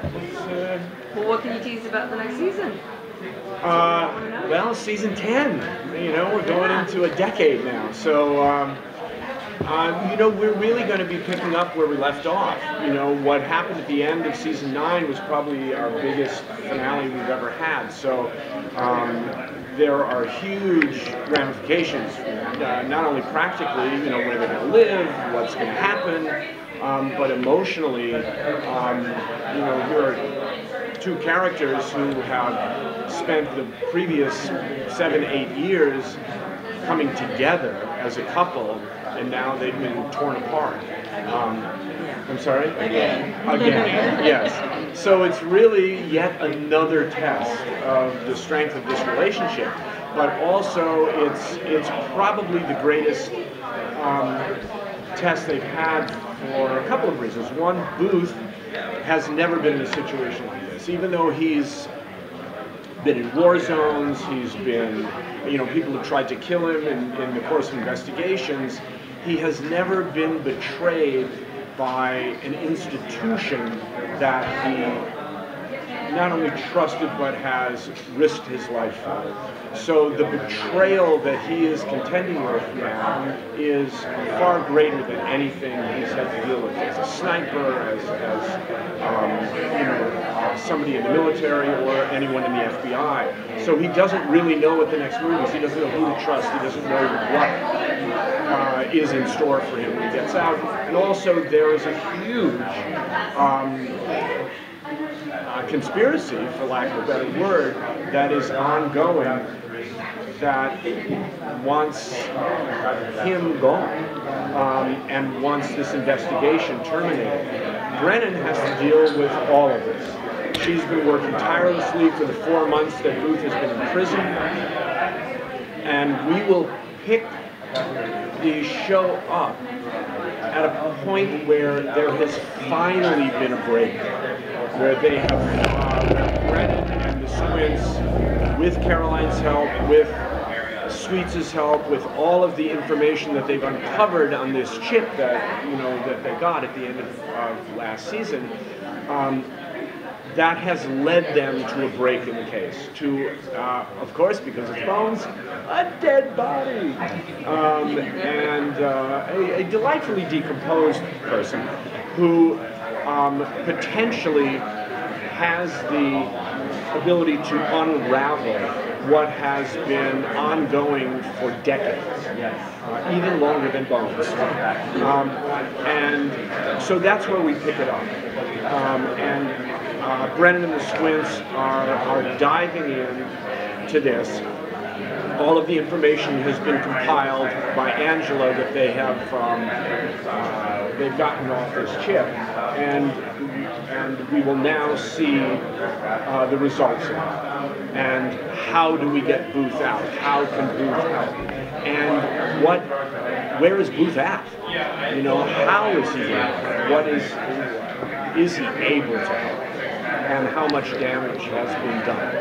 Well, what can you tease about the next season? Well, season 10. You know, we're going into a decade now, so you know, we're really going to be picking up where we left off. You know, what happened at the end of season 9 was probably our biggest finale we've ever had. So there are huge ramifications, not only practically, you know, where they're going to live, what's going to happen, but emotionally, you know, here are two characters who have spent the previous 7-8 years coming together as a couple, and now they've been torn apart. I'm sorry? Again. Again, yes. So it's really yet another test of the strength of this relationship, but also it's probably the greatest test they've had for a couple of reasons. One, Booth has never been in a situation like this, even though he's been in war zones, he's been, you know, people have tried to kill him in the course of investigations. He has never been betrayed by an institution that he not only trusted but has risked his life for. So the betrayal that he is contending with now is far greater than anything he's had to deal with as a sniper, as you know, somebody in the military or anyone in the FBI. So he doesn't really know what the next move is. He doesn't know who to trust. He doesn't know what is in store for him when he gets out. And also there is a huge conspiracy, for lack of a better word, that is ongoing that wants him gone and wants this investigation terminated. Brennan has to deal with all of this. She's been working tirelessly for the 4 months that Booth has been in prison, and we will pick the show up at a point where there has finally been a break, where they have Brennan and the Squints, with Caroline's help, with Sweets' help, with all of the information that they've uncovered on this chip that, you know, that they got at the end of last season, that has led them to a break in the case. To, of course, because it's Bones, a dead body, and a delightfully decomposed person who potentially has the ability to unravel what has been ongoing for decades, even longer than Bones. And so that's where we pick it up. Brennan and the Squints are diving in to this. All of the information has been compiled by Angela that they have they've gotten off this chip, and we will now see the results of it. And how do we get Booth out? How can Booth help? And where is Booth at? You know, how is he there? What is he able to help? And how much damage has been done.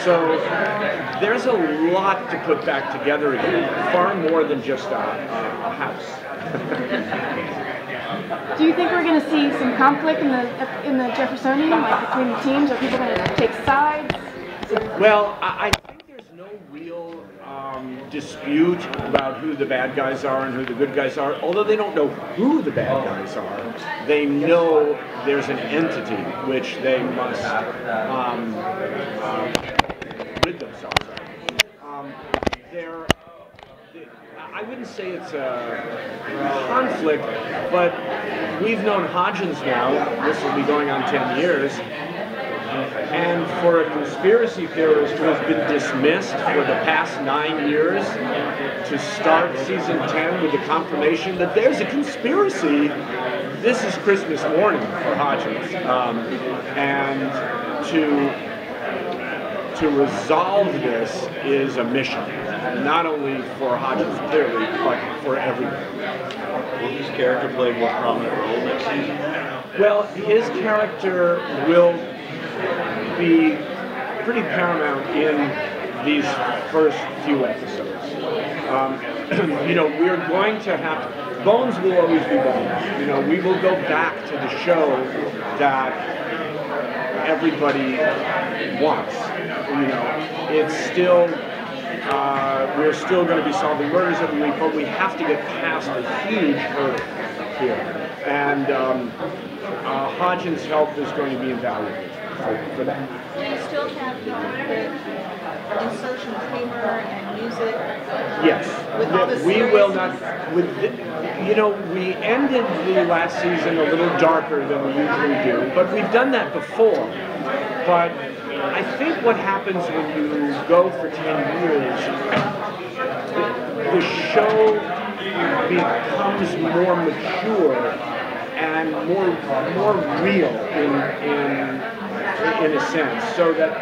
So there's a lot to put back together again, far more than just a house. Do you think we're going to see some conflict in the Jeffersonian, like between the teams? Are people going to take sides? Well, I think there's no real dispute about who the bad guys are and who the good guys are. Although they don't know who the bad guys are, they know there's an entity which they must rid themselves of. I wouldn't say it's a conflict, but we've known Hodgins now, this will be going on 10 years, and for a conspiracy theorist who has been dismissed for the past 9 years to start season 10 with the confirmation that there's a conspiracy, this is Christmas morning for Hodgins. And to resolve this is a mission, not only for Hodgins clearly, but for everyone. Will his character play a more prominent role next season? Well, his character will be pretty paramount in these first few episodes. You know, we're going to have, Bones will always be Bones. You know, we will go back to the show that everybody wants. You know, it's still, we're still going to be solving murders every week, but we have to get past a huge hurdle here. And Hodgins' help is going to be invaluable for that. Do you still have the insertion of humor and music? Yes. With all the We will seriousness? not, you know, we ended the last season a little darker than we usually do, but we've done that before. But I think what happens when you go for 10 years, the show becomes more mature and more real in a sense, so that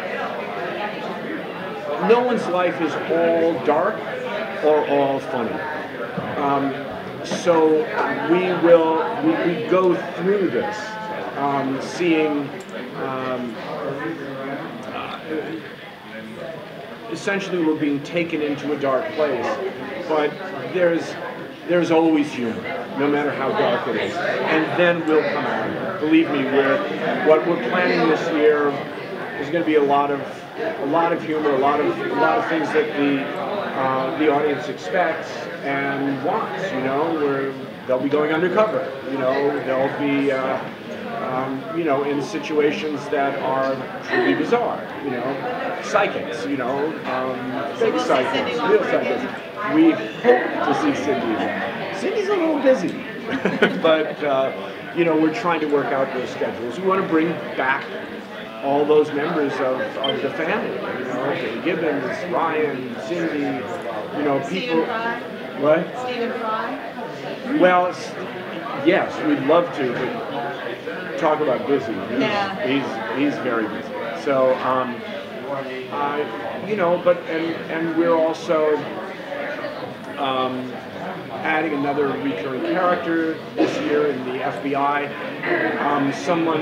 no one's life is all dark or all funny. So we go through this, seeing essentially we're being taken into a dark place, but there's always humor, no matter how dark it is, and then we'll come out of it. Believe me, what we're planning this year is going to be a lot of humor, a lot of things that the audience expects and wants. You know, where they'll be going undercover. You know, they'll be you know, in situations that are truly bizarre. You know, psychics. You know, fake psychics, real psychics. We hope to see Cindy again. Cindy's a little busy, but you know, we're trying to work out those schedules. We want to bring back all those members of the family. You know, Billy Gibbons, Ryan, Cindy. You know, people. Stephen Fry? What? Stephen Fry? Well, yes, we'd love to, but talk about busy. He's very busy. So, you know, but and we're also adding another recurring character this year in the FBI. Someone,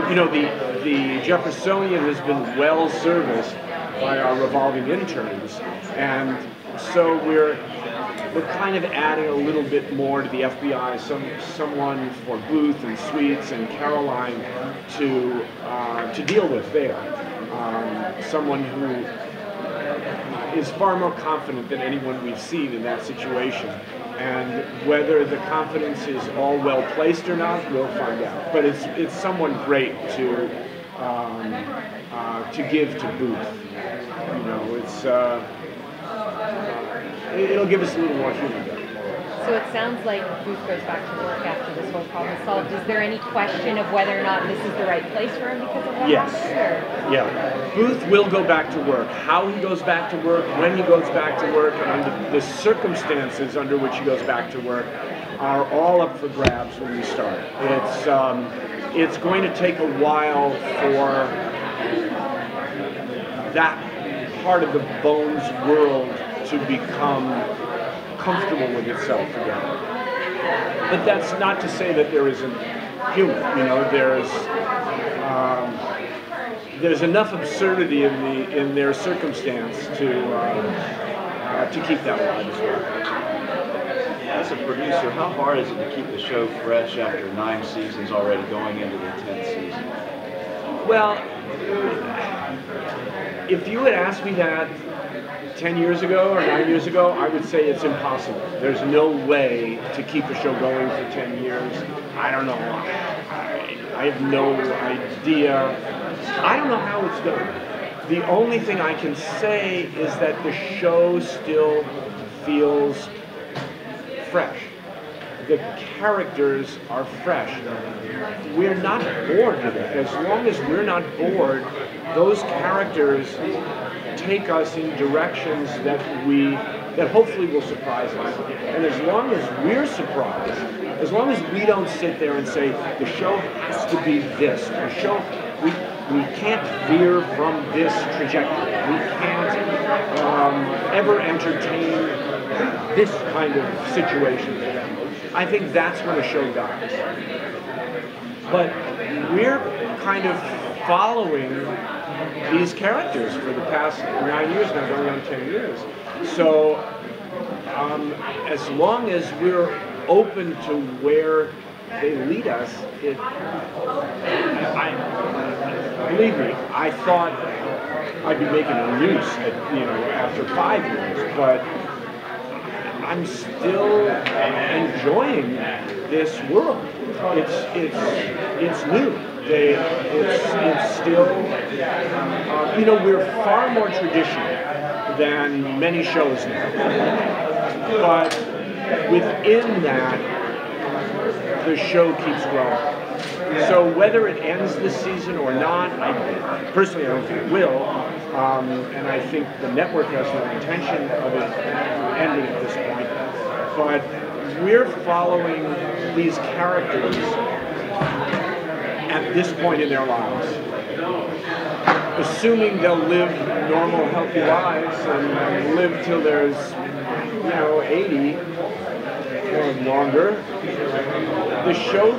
you know, the Jeffersonian has been well serviced by our revolving interns, and so we're kind of adding a little bit more to the FBI. Someone for Booth and Sweets and Caroline to deal with there. Someone who is far more confident than anyone we've seen in that situation. And whether the confidence is all well placed or not, we'll find out. But it's someone great to give to Booth. You know, it'll give us a little more humor there. So it sounds like Booth goes back to work after this whole problem is solved. Is there any question of whether or not this is the right place for him because of what happened? Yeah. Booth will go back to work. How he goes back to work, when he goes back to work, and under the circumstances under which he goes back to work are all up for grabs when we start. It's going to take a while for that part of the Bones world to become comfortable with itself again. But that's not to say that there isn't humor. You know, there's enough absurdity in their circumstance to keep that alive as well. As a producer, how hard is it to keep the show fresh after 9 seasons already, going into the 10th season? Well, if you had asked me that 10 years ago or 9 years ago, I would say it's impossible. There's no way to keep a show going for 10 years. I don't know. I have no idea. I don't know how it's done. The only thing I can say is that the show still feels fresh. The characters are fresh. We're not bored with it. As long as we're not bored, those characters take us in directions that hopefully will surprise us. And as long as we're surprised, as long as we don't sit there and say, the show has to be this, the show, we can't veer from this trajectory. We can't ever entertain this kind of situation. I think that's when a show dies. But we're kind of following these characters for the past 9 years now, going on 10 years. So as long as we're open to where they lead us, believe me, I thought I'd be making a noose after 5 years, but I'm still enjoying this world. It's new. It's still, we're far more traditional than many shows now. But within that, the show keeps growing. So whether it ends this season or not, personally I don't think it will. And I think the network has no intention of it ending at this point. But we're following these characters at this point in their lives, assuming they'll live normal, healthy lives and live till there's, 80 or longer. The show,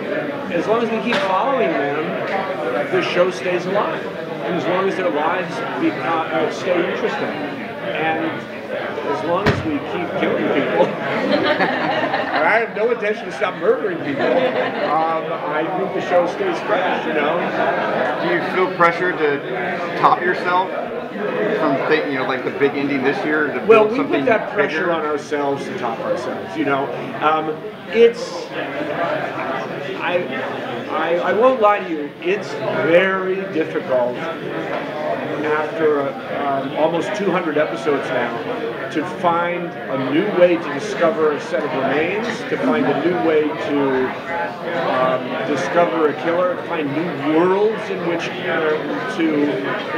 as long as we keep following them, the show stays alive. And as long as their lives stay interesting. And as long as we keep killing people, and I have no intention to stop murdering people, I think the show stays fresh, Do you feel pressure to top yourself from like the big ending this year? To well, build we something put that pressure bigger? on ourselves to top ourselves, I won't lie to you, it's very difficult after almost 200 episodes now to find a new way to discover a set of remains, to find a new way to discover a killer, to find new worlds in which to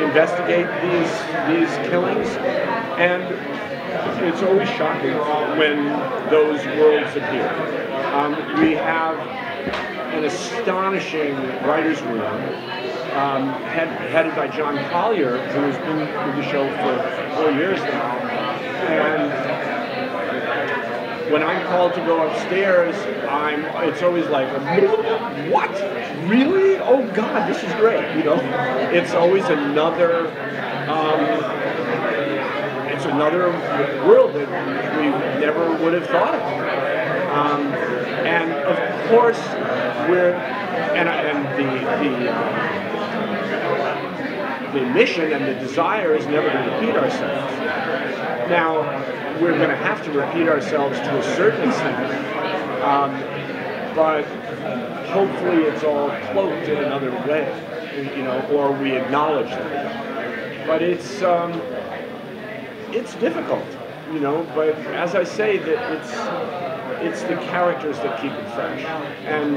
investigate these killings. And it's always shocking when those worlds appear. We have an astonishing writer's room headed by John Collier, who has been with the show for 4 years now. And when I'm called to go upstairs, it's always like, what? Really? Oh God, this is great. It's always another world that we never would have thought of. And of course, the mission and the desire is never to repeat ourselves. Now, we're going to have to repeat ourselves to a certain extent, but hopefully it's all cloaked in another way, or we acknowledge that. But it's difficult, but as I say, that it's the characters that keep it fresh. And,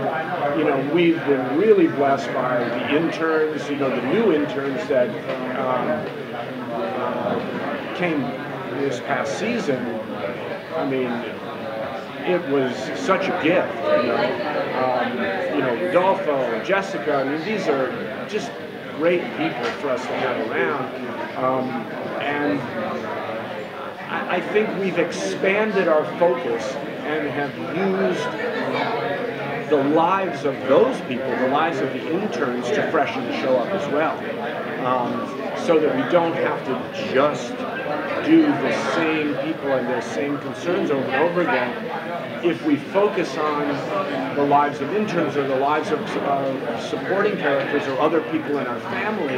we've been really blessed by the interns, the new interns that came this past season. I mean, it was such a gift, Rodolfo, Jessica, I mean, these are just great people for us to have around. And I think we've expanded our focus and have used the lives of those people, the lives of the interns, to freshen the show up as well. So that we don't have to just do the same people and their same concerns over and over again. If we focus on the lives of interns or the lives of supporting characters or other people in our family,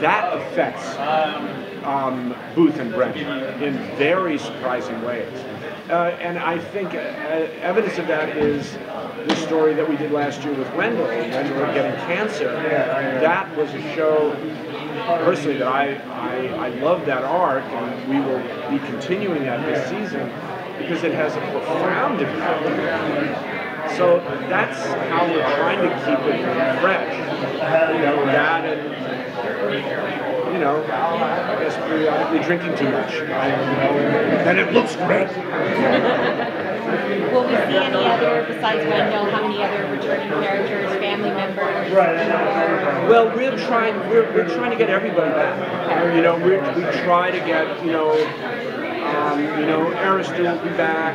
that affects Booth and Brent in very surprising ways. And I think evidence of that is the story that we did last year with Wendell getting cancer. That was a show, personally, that I love that arc, and we will be continuing that this season because it has a profound impact. So that's how we're trying to keep it fresh. That and I guess periodically drinking too much. And it looks great. Will we see any other, besides Wendell, how many other returning characters, family members? Well, we're trying to get everybody back. We try to get, Aristide will be back,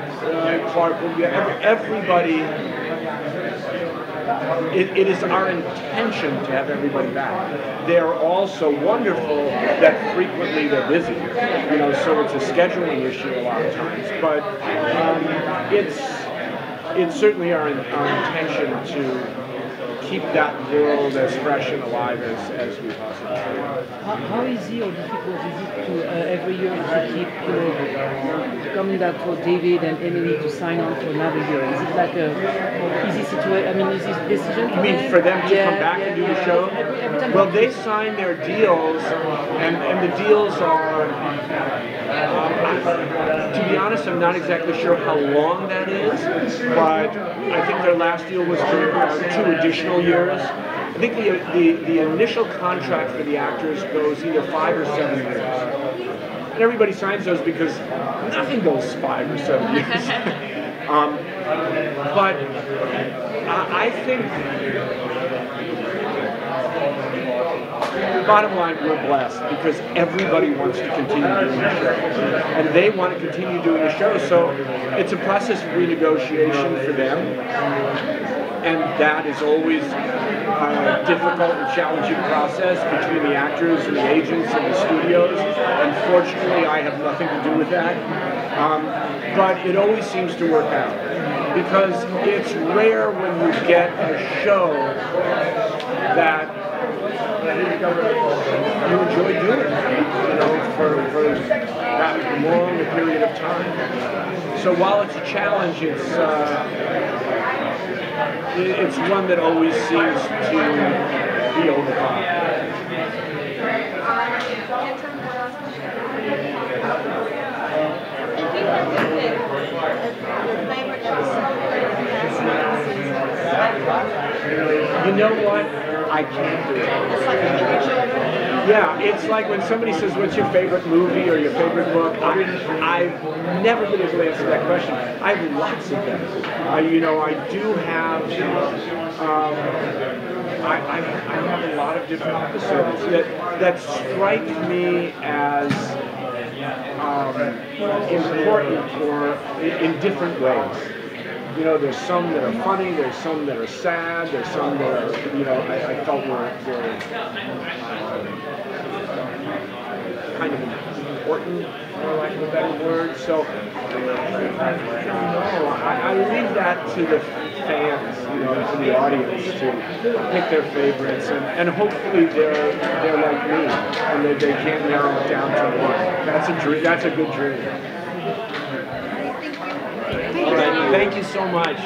Clark will be back, everybody. It is our intention to have everybody back. They're all so wonderful that frequently they're busy, so it's a scheduling issue a lot of times. But it's certainly our intention to keep that world as fresh and alive as we possibly can. How easy or difficult is it to every year to keep, coming back for David and Emily to sign on for another year? Is it like a easy situation? I mean, easy decision for You mean them? for them to come back and do the show? Every time Well, they sign their deals, and the deals are, to be honest, I'm not exactly sure how long that is, but I think their last deal was for 2 additional years. I think the initial contract for the actors goes either 5 or 7 years. And everybody signs those because nothing goes 5 or 7 years. But I think, bottom line, we're blessed because everybody wants to continue doing the show. And they want to continue doing the show. So it's a process of renegotiation for them. And that is always a difficult and challenging process between the actors and the agents and the studios. Unfortunately, I have nothing to do with that. But it always seems to work out. Because it's rare when you get a show that you enjoy doing, for that long a period of time. So while it's a challenge, it's one that always seems to be overcome. You know what? I can't do it. Yeah, it's like when somebody says, what's your favorite movie or your favorite book? I've never been able to answer that question. I have lots of them. I do have, I have a lot of different episodes that strike me as important or in different ways. There's some that are funny, there's some that are sad, there's some that are, I felt were kind of important, for lack of a better word. So, I leave that to the fans, to the audience to pick their favorites, and hopefully they're like me, and they can't narrow it down to one. That's a dream. That's a good dream. All right, thank you so much.